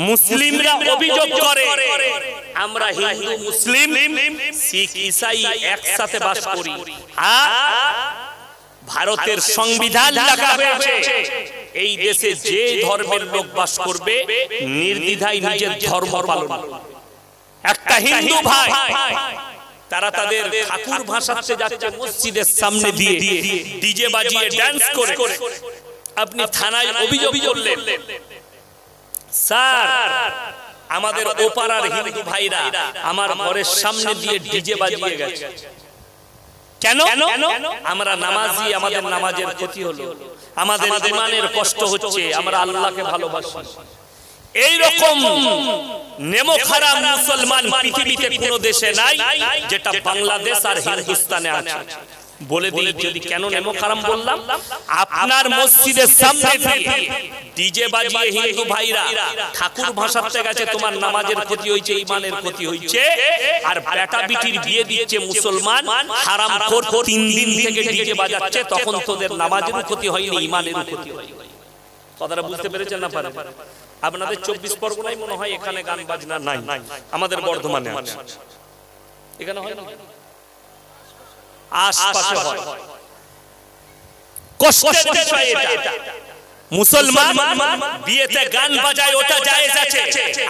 মুসলিমরা অভিযোগ করে আমরা হিন্দু মুসলিম শিখ ঈসাই একসাথে বাস করি। ভারতের সংবিধান লেখা হয়েছে এই দেশে যে ধর্মের লোক বাস করবে নির্দ্বিধায় নিজের ধর্ম পালন। একটা হিন্দু ভাই তারা তাদের ঠাকুর ভাসাতে যাচ্ছে মসজিদের সামনে দিয়ে ডিজে বাজিয়ে ডান্স করে, আপনি থানায় অভিযোগ করলেন, স্যার আমাদের ওপাড়ার হিন্দু ভাইরা আমার ঘরের সামনে দিয়ে ডিজে বাজিয়ে গেছে, কেন? আমরা নামাজি, আমাদের নামাজের ক্ষতি হলো, আমাদের ইমানের কষ্ট হচ্ছে, আমরা আল্লাহকে ভালোবাসি। এই রকম নেমখারাম মুসলমান পৃথিবীতে কোনো দেশে নাই, যেটা বাংলাদেশ আর হিন্দুস্তানে আছে। বলে দিই যদি কেন নেমখারাম বললাম, আপনার মসজিদের সামনে ডিজে বাজিয়ে হিন্দু ভাইরা ঠাকুর ভাসাতে গেছে, তোমার নামাজের ক্ষতি হয়েছে, ইমানের ক্ষতি হয়েছে। আর বেটা বিটির বিয়ে দিচ্ছে মুসলমান হারামখোর, 3 দিন থেকে ডিজে বাজাচ্ছে, তখন তোদের নামাজেরও ক্ষতি হয়নি, ইমানেরও ক্ষতি হয়নি। কথাটা বুঝতে পেরেছেন না? পারে আপনাদের 24 পরগনায় মনে হয় এখানে গান বাজনা নাই, আমাদের বর্ধমানে আছে, এখানে হয় না, আশপাশে হয়। কষ্টের বিষয় এটা। মুসলমান বিয়েতে গান বাজায়, ওটা জায়েজ আছে,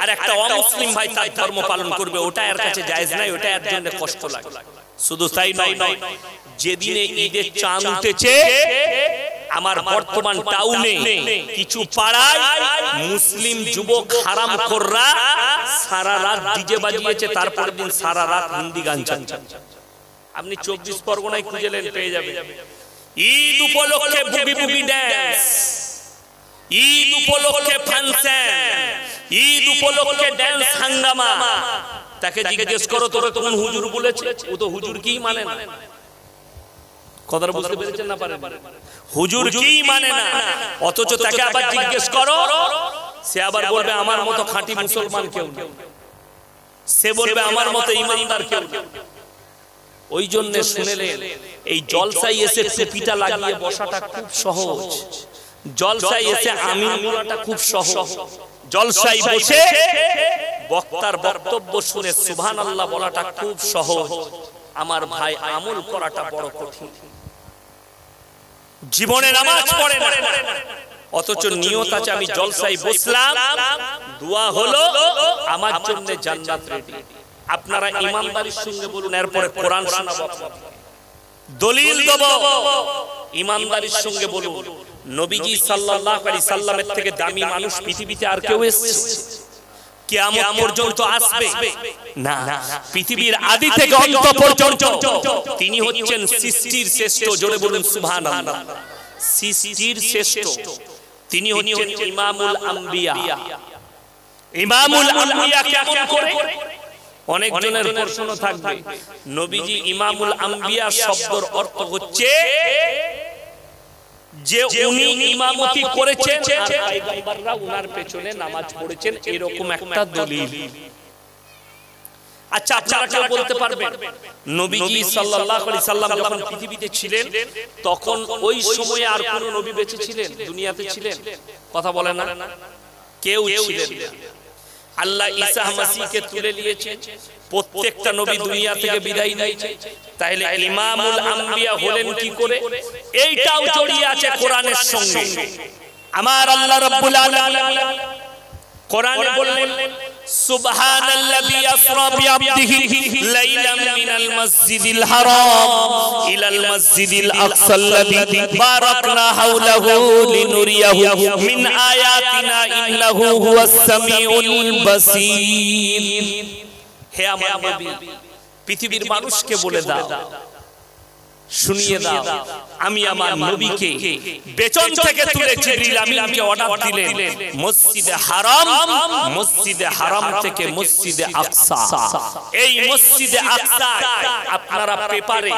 আর একটা অমুসলিম ভাই তার ধর্ম পালন করবে, ওটা এর কাছে জায়েজ নাই, ওটা এর জন্য কষ্ট লাগে। শুধু তাই নয়, যেদিনে ঈদের চাঁদ উঠেছে আমার বর্তমান টাউনে কিছু পাড়ায় মুসলিম যুবক হারামখোররা সারা রাত ডিজে বাজিয়েছে, তারপর দিন সারা রাত হিন্দি গান চালাচ্ছে। আপনি 24 পরগনায় খুঁজলেন পেয়ে যাবেন। ঈদ উপলক্ষে বুগি বুগি ড্যান্স, ঈদ উপলক্ষে ফাংশন, ঈদ উপলক্ষে ড্যান্স হাঙ্গামা। তাকে জিজ্ঞেস করো তোকে কোন হুজুর বলেছে, ও তো হুজুর কি মানে না। কথাটা বুঝতে পেরেছেন না? পারে হুজুর কি মানে না, অথচ তাকে আবার জিজ্ঞেস করো, সে আবার বলবে আমার মতো খাঁটি মুসলমান কেউ নেই, সে বলবে আমার মতো ইমানদার কেউ নেই। ওই জন্য শুনেলেন এই জলসায় এসে টুপিটা লাগিয়ে বসাটা খুব সহজ, জলসায় এসে আমিন বলাটা খুব সহজ, জলসায় বসে বক্তার বক্তব্য শুনে সুবহানাল্লাহ বলাটা খুব সহজ। আমার ভাই আমল করাটা বড় কঠিন। জীবনে নামাজ পড়ে না, অথচ নিয়ত আছে আমি জলসায় বসলাম, দোয়া হলো আমার জন্য জান্নাত রেডি। আপনারা ইমানদারির সঙ্গে বলুন, এরপরে কোরআন শোনাবো, দলিল দেব, ইমানদারির সঙ্গে বলুন নবীজি সাল্লাল্লাহু আলাইহি সাল্লামের থেকে দামি মানুষ পৃথিবীতে আর কেউ এসেছে? কিয়ামত পর্যন্ত আসবে না, পৃথিবীর আদি থেকে অন্ত পর্যন্ত তিনি হচ্ছেন সৃষ্টির শ্রেষ্ঠ। জোরে বলুন সুবহানাল্লাহ। সৃষ্টির শ্রেষ্ঠ তিনি হচ্ছেন ইমামুল আম্বিয়া। ইমামুল আম্বিয়া কেমন করে? অনেক জনের প্রশ্ন থাকবে, নবীজি ইমামুল আম্বিয়া শব্দের অর্থ হচ্ছে যে উনি ইমামতি করেছেন আর পয়গম্বররা উনার পেছনে নামাজ পড়েছেন, এরকম একটা দলিল। আচ্ছা আপনারা কেউ বলতে পারবেন নবীজি সাল্লাল্লাহু আলাইহি সাল্লাম যখন পৃথিবীতে ছিলেন তখন ওই সময়ে আর কোন নবী বেঁচে ছিলেন, দুনিয়াতে ছিলেন? কথা বলে না, কেউ ছিলেন না। আল্লাহ ঈসা মাসিহকে তুলে নিয়েছেন, প্রত্যেকটা নবী দুনিয়া থেকে বিদায় নিয়েছে। তাহলে ইমামুল আম্বিয়া হলেন কি করে? এইটাও জড়িয়ে আছে কোরআনের সঙ্গে। আমার আল্লাহ রাব্বুল আলামিন কোরআনে বললেন সুবহানাল্লাযী আসরা বিআবদিহি লাইলাম মিনাল মাসজিদিল হারাম ইলাল মাসজিদিল আকসাল্লাযী বারাকনা হাওলাহু লিনুরিয়াহু মিন আয়াতিনা ইন্নাহু হুয়াস সামিউল বাসীর। হে আমার নবী, পৃথিবীর মানুষকে বলে দাও, শুনিয়ে দাও, আমি আমার নবীকে বেচন থেকে তুলে জিবরিল আমিনকে অর্ডার দিলেন মসজিদে হারাম থেকে মসজিদে আকসা। এই মসজিদে আকসা আপনারা পেপারে,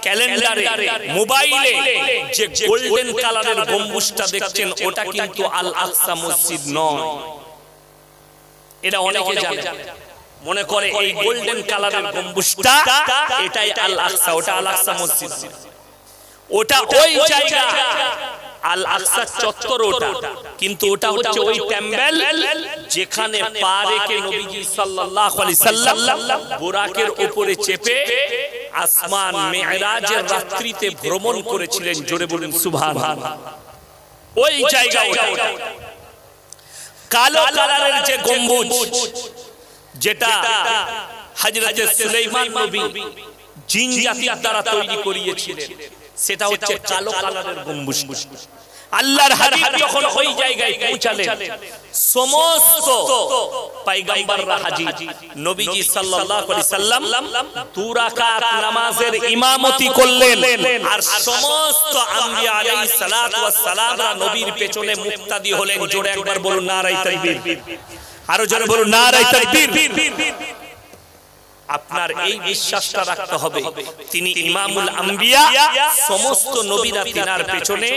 ক্যালেন্ডারে, মোবাইলে যে গোল্ডেন কালারের গম্বুজটা দেখছেন ওটা কিন্তু আল আকসা মসজিদ নয়। এটা অনেকে জানে, মনে করে এই গোল্ডেন কালারের গম্বুজটা এটাই আল আকসা, ওটা আল আকসা মসজিদ। ওটা ওই জায়গা আল আকসা চত্বর ওটা, কিন্তু ওটা হচ্ছে ওই টেম্পল যেখানে পা রেখে নবীজি সাল্লাল্লাহু আলাইহি সাল্লাম বুরাকের উপরে চেপে আসমান মেরাজের রাত্রিতে ভ্রমণ করেছিলেন। জোরে বলুন সুবহানাল্লাহ। ওই জায়গা ওটা, কালো কালারের যে গম্বুজ যেটা হযরতে সুলাইমান নবী জিন জাতির দ্বারা তৈরি করিয়েছিলেন, সেটা হচ্ছে কালো কালারের গম্বুজ। আল্লাহর হাবিব যখন ওই জায়গায় পৌঁছালেন, সমস্ত পয়গম্বররা হাজির। নবীজি সাল্লাল্লাহু আলাইহি সাল্লাম দু রাকাত নামাজের ইমামতি করলেন, আর সমস্ত আম্বিয়া আলাইহিস সালাতু ওয়াস সালামরা নবীর পেছনে মুক্তাদি হলেন। জোরে একবার বলুন নারায়ে তাকবীর, আরো জোরে বলুন নারায়ে তাকবীর। আপনার এই বিশ্বাসটা রাখতে হবে, তিনি ইমামুল আম্বিয়া, সমস্ত নবীরা তিনার পেছনে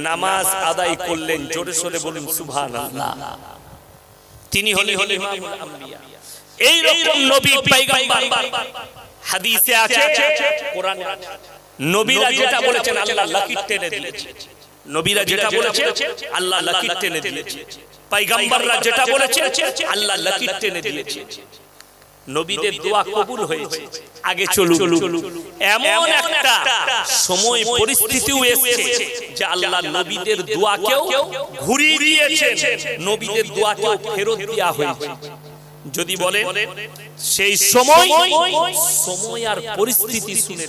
নামাজ আদায় করলেন। জোরে সোরে বলুন সুবহানাল্লাহ। তিনি হলেন ইমামুল আম্বিয়া। এই রকম নবী পয়গম্বর হাদিসে আছে, কোরআনে আছে। নবীরা যেটা বলেছেন আল্লাহ লাকির টেনে দিয়েছে। নবীরা যেটা বলেছেন আল্লাহ লাকির টেনে দিয়েছে। পয়গম্বররা যেটা বলেছেন আল্লাহ লাকির টেনে দিয়েছে। নবীদের দোয়া কবুল হয়েছে। আগে চলুন, এমন একটা সময় পরিস্থিতিও এসেছে যে আল্লাহ নবীদের দোয়াকেও ঘুরিয়ে দিয়েছেন, নবীদের দোয়াকেও ফেরত দেওয়া হয়েছে। যদি বলেন সেই সময় আর পরিস্থিতি শুনে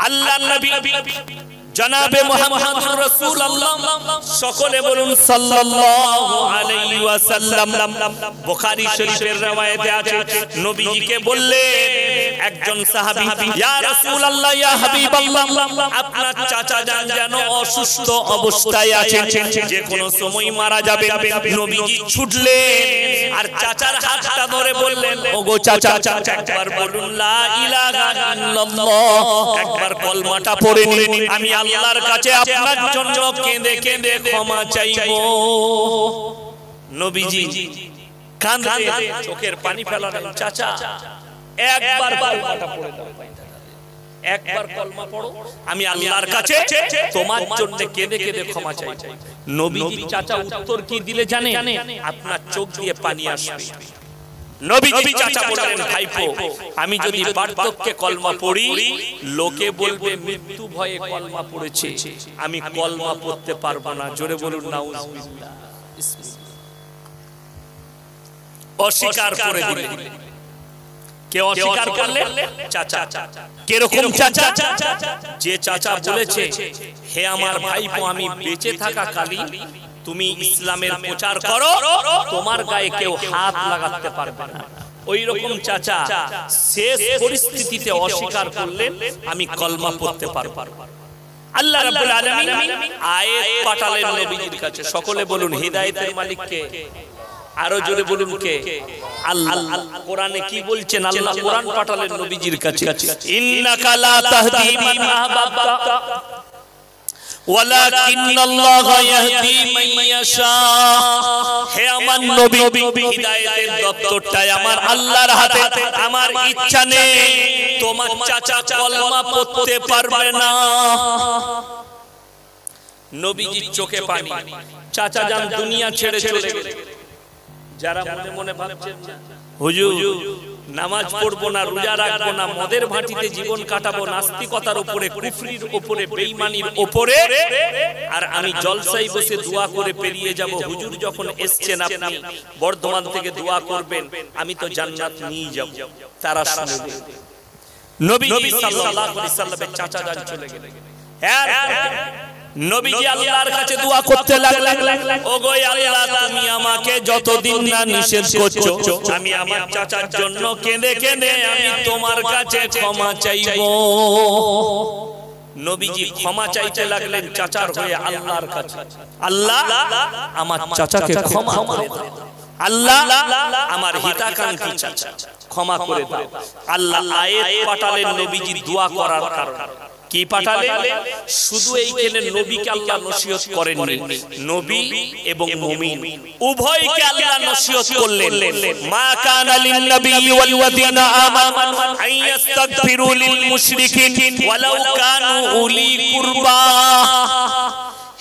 আল্লাহ নবী জনাবে মুহাম্মদুর রাসূলুল্লাহ, সকলে বলুন সাল্লাল্লাহু আলাইহি ওয়াসাল্লাম। বুখারী শরীফের রওয়ায়াতে আছে, নবীজিকে বললেন একজন সাহাবী, ইয়া রাসূলুল্লাহ, ইয়া হাবিবাল্লাহ, আপনার চাচা যান যেন অসুস্থ অবস্থায় আছেন, যে কোনো সময় মারা যাবে। নবীজি ছুটলেন আর চাচার হাতটা ধরে বললেন, ওগো চাচা, একবার বলুন লা ইলাহা ইল্লাল্লাহ, একবার কলমাটা পড়ে নিন, আমি আল্লাহর কাছে আপনার জন্য কেঁদে কেঁদে ক্ষমা চাইবো। নবীজি কাঁদলেন, চোখের পানি ফেলালেন, চাচা একবার কলমাটা পড়ে দাও, একবার কলমা পড়ো, আমি আল্লাহর কাছে তোমার জন্য কেঁদে কেঁদে ক্ষমা চাইবো। নবীজি চাচা উত্তর কি দিলে জানেন? আপনার চোখ দিয়ে পানি আসবে। নবীজি চাচা বললেন, ভাইপো, আমি যদি বার্ধক্যে কলমা পড়ি, লোকে বলবে মৃত্যু ভয়ে কলমা পড়েছে, আমি কলমা পড়তে পারবো না। জোরে বলুন নাউজুবিল্লাহ। অস্বীকার করে দিলেন। কে অস্বীকার করলেন? চাচা। কিরকম চাচা? যে চাচা বলেছে, হে আমার ভাইপো, আমি বেঁচে থাকা কালী তুমি ইসলামের প্রচার করো, তোমার গায়ে কেউ হাত লাগাতে পারবে না। ওই রকম চাচা শেষ পরিস্থিতিতে অস্বীকার করলেন, আমি কলমা পড়তে পারবো। আল্লাহ রাব্বুল আলামিন আয়াত পাঠালেন নবীজির কাছে। সকলে বলুন হিদায়াতের মালিক কে? আরো জোরে বলুন কে? আল্লাহ। কোরআনে কি বলছেন? আল্লাহ কোরআন পাঠালেন নবীজির কাছে, ইন্নাকা লা তাহদি মান আহবাবতা ওয়ালাকিন্নাল্লাহ ইয়াহদি মান ইয়াশা। হে আমার নবী, হিদায়াতের দপ্তরটাই আমার আল্লাহর হাতে। আমার ইচ্ছা নেই তোমার চাচা কলমা পড়তে পারবে না। নবীজির চোখে পানি। চাচা যান দুনিয়া ছেড়ে চলে গেলেন। যারা মনে মনে ভাবছেন হুজুর নামাজ পড়বো না, রোজা রাখবো না, মদের ভাটিতে জীবন কাটাবো, নাস্তিকতার উপরে, কুফরির উপরে, বেঈমানির উপরে, আর আমি জলসায় বসে দোয়া করে পেরিয়ে যাব, হুজুর যখন এসছেন আপনি বর্ধমান থেকে দোয়া করবেন, আমি তো জান্নাত নিয়ে যাব, তারা শুনবে। নবীজি সাল্লাল্লাহু আলাইহি সাল্লামের চাচা যান চলে গেলেন। নবীজি আল্লাহর কাছে দোয়া করতে লাগলেন, ওগো আল্লাহ, তুমি আমাকে যতদিন না নিষেধ করছো, আমি আমার চাচার জন্য কেঁদে কেঁদে আমি তোমার কাছে ক্ষমা চাইবো। নবীজি ক্ষমা চাইতে লাগলেন চাচার হয়ে আল্লাহর কাছে, আল্লাহ আমার চাচাকে ক্ষমা করে দাও, আল্লাহ আমার হিতাকাঙ্ক্ষী চাচা ক্ষমা করে দাও। আল্লাহ আয়াত পাঠালেন নবীজি দোয়া করার কারণে। কি পাঠালেন? শুধু এইখানে নবীকে আল্লাহ নসিহত করেননি, নবী এবং মুমিন উভয়কে আল্লাহ নসিহত করলেন। মা কানা লিন নবী ওয়াল লাযিনা আমানু আইয়াস্তাগফিরু লিল মুশরিকিন ওয়ালাউ কানু উলি কুরবা।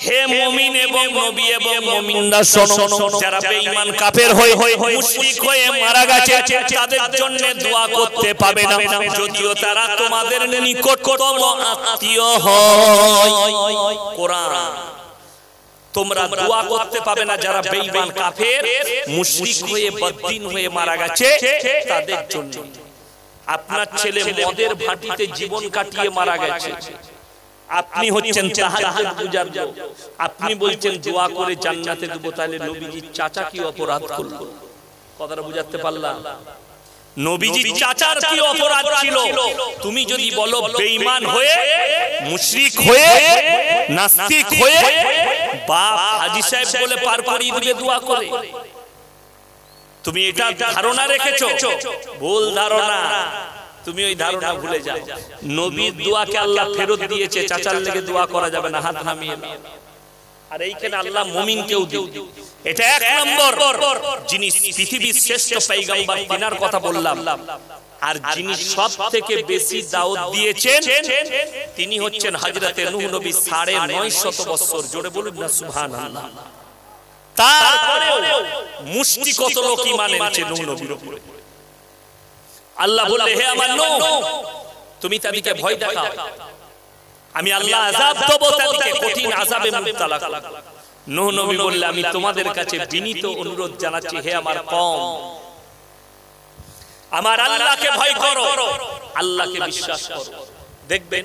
হে মুমিন এবং নবী এবং মুমিনরা শোনো, যারা বেঈমান কাফের হয়ে মুশরিক হয়ে মারা গেছে তাদের জন্য দোয়া করতে পাবে না, যদিও তারা তোমাদের নিকটতম আত্মীয় হয়। কোরআন, তোমরা দোয়া করতে পাবে না যারা বেঈমান কাফের মুশরিক হয়ে বদ্দিন হয়ে মারা গেছে তাদের জন্য। আপনার ছেলে মদের ভাটিতে জীবন কাটিয়ে মারা গেছে, আপনি হচ্ছেন তাহাজ্জুদ গুজার লোক, আপনি বলছেন দোয়া করে জান্নাতে দেব, তাহলে নবীজির চাচা কি অপরাধ করলো? কথাটা বুঝাতে পারলাম? নবীজির চাচার কি অপরাধ ছিল? তুমি যদি বলো বেঈমান হয়ে, মুশরিক হয়ে, নাস্তিক হয়ে বাপ হাজী সাহেব বলে পার করিয়ে দিবে দোয়া করে, তুমি এটা ধারণা রেখেছো, ভুল ধারণা। তুমি ওই ধারণা ভুলে যাও। নবীর দোয়াকে আল্লাহ ফেরত দিয়েছে, চাচার লেগে দোয়া করা যাবে না, হাত নামিয়ে নাও। আর এইখানে আল্লাহ মুমিনকেও দিও। এটা এক নম্বর। যিনি পৃথিবীর শ্রেষ্ঠ পয়গম্বর তিনার কথা বললাম, আর যিনি সবথেকে বেশি দাওয়াত দিয়েছেন তিনি হচ্ছেন হযরতে নূহ নবী। ৯৫০ বছর, জোরে বলুন না সুবহানাল্লাহ। তারপরেও মুষ্টি কত লোক ঈমান এনেছে নূহ নবীর উপরে। আল্লাহ বললে, হে আমার নূহ, তুমি তাদেরকে ভয় দেখাও, আমি আল্লাহ আযাব দেব, তাদেরকে কঠিন আযাবে মুবতালা করব। নূহ নবী বললে, আমি তোমাদের কাছে বিনীত অনুরোধ জানাচ্ছি, হে আমার কওম, আমার আল্লাহকে ভয় করো, আল্লাহকে বিশ্বাস করো। দেখবেন